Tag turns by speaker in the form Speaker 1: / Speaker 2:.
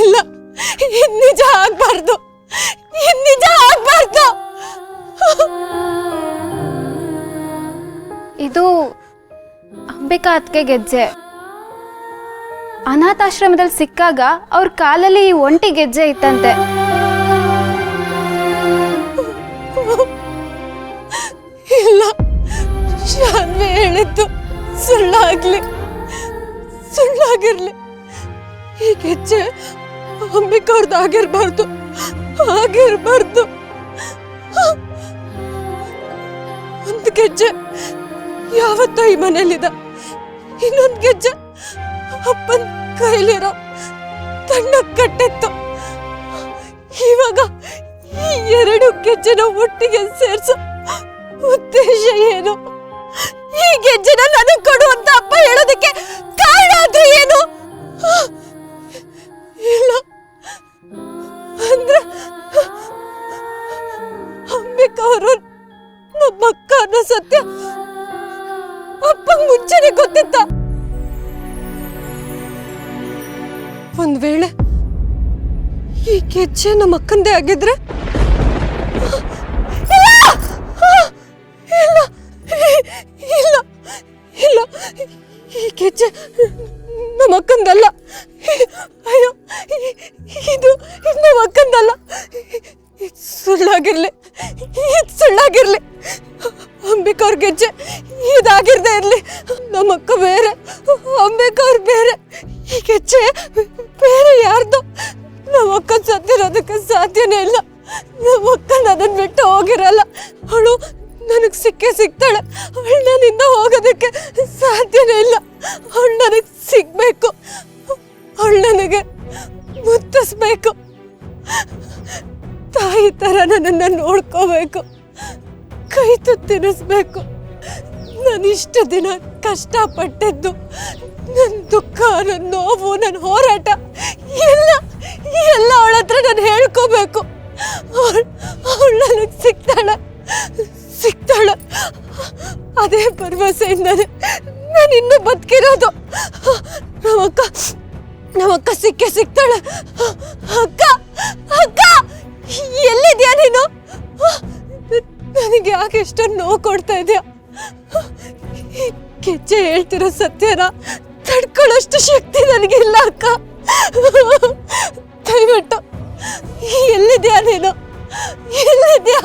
Speaker 1: ಇಲ್ಲ, ಇದ್ ನಿಜ ಆಗ್ಬಾರ್ದು, ಇದ್ ನಿಜ ಆಗ್ಬಾರ್ದು.
Speaker 2: ಇದು ಅಂಬಿಕಾ ಅತ್ಗೆ ಗೆಜ್ಜೆ. ಅನಾಥಾಶ್ರಮದಲ್ಲಿ ಸಿಕ್ಕಾಗ ಅವ್ರ ಕಾಲಲ್ಲಿ ಈ ಒಂಟಿ ಗೆಜ್ಜೆ ಇತ್ತಂತೆ.
Speaker 1: ಇಲ್ಲ, ಶಾನ್ವಿ ಹೇಳಿದ್ದು ಸುಳ್ಳಾಗಿರ್ಲಿ. ಈ ಗೆಜ್ಜೆ ಅಂಬಿಕಾ ಅವ್ರದ್ದು ಆಗಿರ್ಬಾರ್ದು. ಒಂದು ಗೆಜ್ಜೆ ಯಾವತ್ತೋ ಈ ಮನೇಲಿದ, ಇನ್ನೊಂದು ಗೆಜ್ಜೆ ಅಪ್ಪನ ಕೈಲಿರೋ ತಣ್ಣ ಕಟ್ಟಿತ್ತು. ಇವಾಗ ಈ ಎರಡು ಗೆಜ್ಜೆನ ಒಟ್ಟಿಗೆ ಸೇರ್ಸೋ ಉದ್ದೇಶ ಏನು? ಈ ಗೆಜ್ಜೆನ ನನಗೆ ಕೊಡು ಅಂತ ಅಪ್ಪ ಹೇಳೋದಕ್ಕೆ ಕಾರಣ ಆದ್ರೆ ಏನು? ಇಲ್ಲ ಅಂದ್ರೆ ಅಂಬಿಕಾ ಅವರು ನಮ್ಮ ಅಕ್ಕ ಅನ್ನೋ ಸತ್ಯ ಅಪ್ಪಂಗ್ ಮುಂಚೆನೆ ಗೊತ್ತಿತ್ತ. ಒಂದ್ ವೇಳೆ ಈ ಗೆಜ್ಜೆ ನಮ್ಮ ಅಕ್ಕಂದೇ ಆಗಿದ್ರೆ, ಇಲ್ಲ, ಈ ಗೆಜ್ಜೆ ನಮ್ಮ ಅಕ್ಕಂದಲ್ಲ. ಅಯ್ಯೋ, ಇದು ನಮ್ಮ ಅಕ್ಕಂದಲ್ಲ. ಸುಳ್ಳಾಗಿರ್ಲಿ. ಅಂಬಿಕಾ ಅವ್ರ ಗೆಜ್ಜೆ ಇದಾಗಿರ್ದೇ ಇರ್ಲಿ. ನಮ್ಮ ಅಕ್ಕ ಬೇರೆ, ಅಂಬಿಕಾ ಅವ್ರು ಬೇರೆ. ಈ ಗೆಜ್ಜೆ ಬೇರೆ ಯಾರ್ದು? ನಮ್ಮ ಅಕ್ಕ ಸತ್ತಿರೋದಕ್ಕೆ ಸಾಧ್ಯನೇ ಇಲ್ಲ. ನಮ್ಮ ಅಕ್ಕ ಅದನ್ನ ಬಿಟ್ಟು ಹೋಗಿರಲ್ಲ. ಅವಳು ನನಗೆ ಸಿಗ್ತಾಳೆ. ಅವಳು ನನ್ನಿಂದ ಹೋಗೋದಕ್ಕೆ ಸಾಧ್ಯನೇ ಇಲ್ಲ. ಅವಳು ನನಗೆ ಸಿಗ್ಬೇಕು. ಅವಳು ನನಗೆ ಮುತ್ತಿಸ್ಬೇಕು. ತಾಯಿ ಥರ ನನ್ನನ್ನು ನೋಡ್ಕೋಬೇಕು. ಕೈ ತುತ್ತಿನಿಸ್ಬೇಕು. ನಾನು ಇಷ್ಟು ದಿನ ಕಷ್ಟಪಟ್ಟಿದ್ದು, ನನ್ನ ದುಃಖ, ನನ್ನ ನೋವು, ನನ್ನ ಹೋರಾಟ ಎಲ್ಲ ಅವಳ ಹತ್ರ ನಾನು ಹೇಳ್ಕೋಬೇಕು. ಅವಳು ನನಗೆ ಸಿಗ್ತಾಳೆ. ಅದೇ ಭರವಸೆಯಿಂದಾನೆ ನಾನು ಇನ್ನೂ ಬದುಕಿರೋದು. ನಮ್ಮಕ್ಕ ಸಿಗ್ತಾಳೆ. ಅಕ್ಕ ಎಲ್ಲಿದ್ಯಾ ನೀನು? ನನಗೆ ಯಾಕೆ ಇಷ್ಟೊಂದು ನೋವು ಕೊಡ್ತಾ ಇದೆಯಾ? ಗೆಜ್ಜೆ ಹೇಳ್ತಿರೋ ಸತ್ಯನ ತಡ್ಕೊಳ್ಳೋಷ್ಟು ಶಕ್ತಿ ನನಗಿಲ್ಲ ಅಕ್ಕ. ದಯವಿಟ್ಟು ಎಲ್ಲಿದ್ಯಾ ನೀನು? ಎಲ್ಲಿದ್ಯಾ?